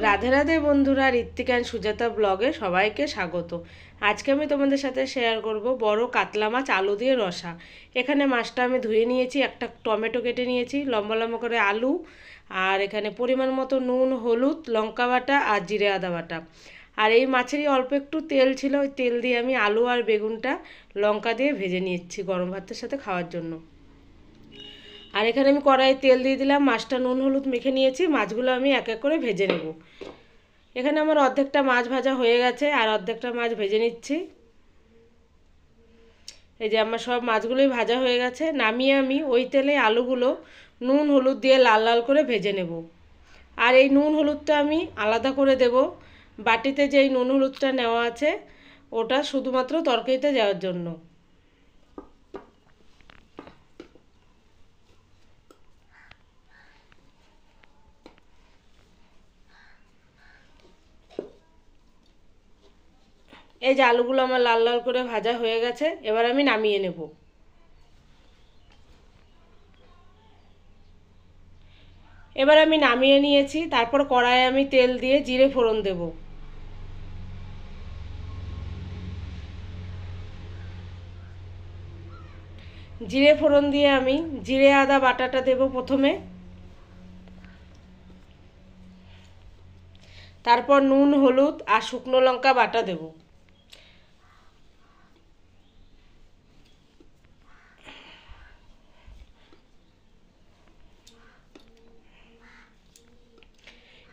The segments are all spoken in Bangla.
রাধে রাধে বন্ধুরা, ঋত্বিক অ্যান্ড সুজাতা ব্লগে সবাইকে স্বাগত। আজকে আমি তোমাদের সাথে শেয়ার করব বড় কাতলা মাছ আলু দিয়ে রসা। এখানে মাছটা আমি ধুয়ে নিয়েছি, একটা টমেটো কেটে নিয়েছি, লম্বা লম্বা করে আলু, আর এখানে পরিমাণ মতো নুন, হলুদ, লঙ্কা বাটা আর জিরে আদা বাটা। আর এই মাছেরই অল্প একটু তেল ছিল, ওই তেল দিয়ে আমি আলু আর বেগুনটা লঙ্কা দিয়ে ভেজে নিচ্ছি গরম ভাতের সাথে খাওয়ার জন্য। আর এখানে আমি কড়াইয়ে তেল দিয়ে দিলাম, মাছটা নুন হলুদ মেখে নিয়েছি, মাছগুলো আমি এক এক করে ভেজে নেব। এখানে আমার অর্ধেকটা মাছ ভাজা হয়ে গেছে আর অর্ধেকটা মাছ ভেজে নিচ্ছি। এই যে আমার সব মাছগুলোই ভাজা হয়ে গেছে, নামিয়ে আমি ওই তেলে আলুগুলো নুন হলুদ দিয়ে লাল লাল করে ভেজে নেব। আর এই নুন হলুদটা আমি আলাদা করে দেব, বাটিতে যেই নুন হলুদটা নেওয়া আছে ওটা শুধুমাত্র তরকারিতে দেওয়ার জন্য। এই যে আলুগুলো আমার লাল লাল করে ভাজা হয়ে গেছে, এবার আমি নামিয়ে নেব। এবার আমি নামিয়ে নিয়েছি, তারপর কড়াইয়ে আমি তেল দিয়ে জিরে ফোড়ন দেব। জিরে ফোড়ন দিয়ে আমি জিরে আদা বাটাটা দেব প্রথমে, তারপর নুন হলুদ আর শুকনো লঙ্কা বাটা দেব।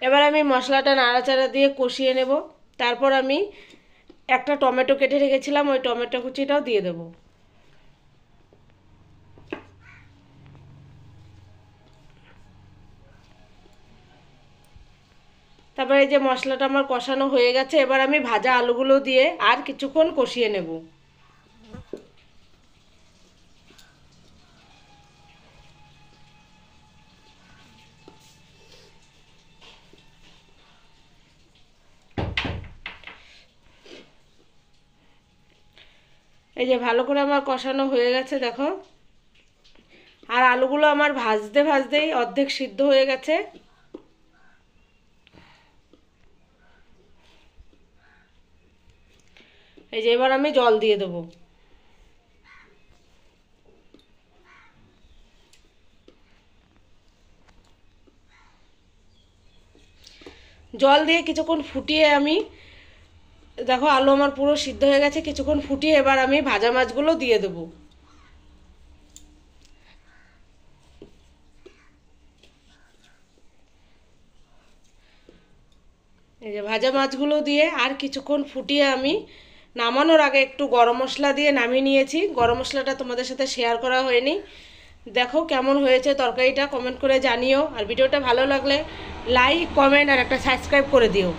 এবার আমি মশলাটা নাড়াচাড়া দিয়ে কষিয়ে নেব। তারপর আমি একটা টমেটো কেটে রেখেছিলাম, ওই টমেটো কুচিটাও দিয়ে দেব। তারপরে এই যে মশলাটা আমার কষানো হয়ে গেছে, এবার আমি ভাজা আলুগুলো দিয়ে আর কিছুক্ষণ কষিয়ে নেব। এই যে ভালো করে আমার কষানো হয়ে গেছে দেখো, আর আলুগুলো আমার ভাজতে ভাজতেই অর্ধেক সিদ্ধ হয়ে গেছে। এই যে এবার আমি জল দিয়ে দেবো। জল দিয়ে কিছুক্ষণ ফুটিয়ে আমি দেখো আলু আমার পুরো সিদ্ধ হয়ে গেছে, কিছুক্ষণ ফুটিয়ে এবার আমি ভাজা মাছগুলো দিয়ে দেবো। এই যে ভাজা মাছগুলো দিয়ে আর কিছুক্ষণ ফুটিয়ে আমি নামানোর আগে একটু গরম মশলা দিয়ে নামিয়ে নিয়েছি। গরম মশলাটা তোমাদের সাথে শেয়ার করা হয়নি। দেখো কেমন হয়েছে তরকারিটা, কমেন্ট করে জানিও। আর ভিডিওটা ভালো লাগলে লাইক, কমেন্ট আর একটা সাবস্ক্রাইব করে দিও।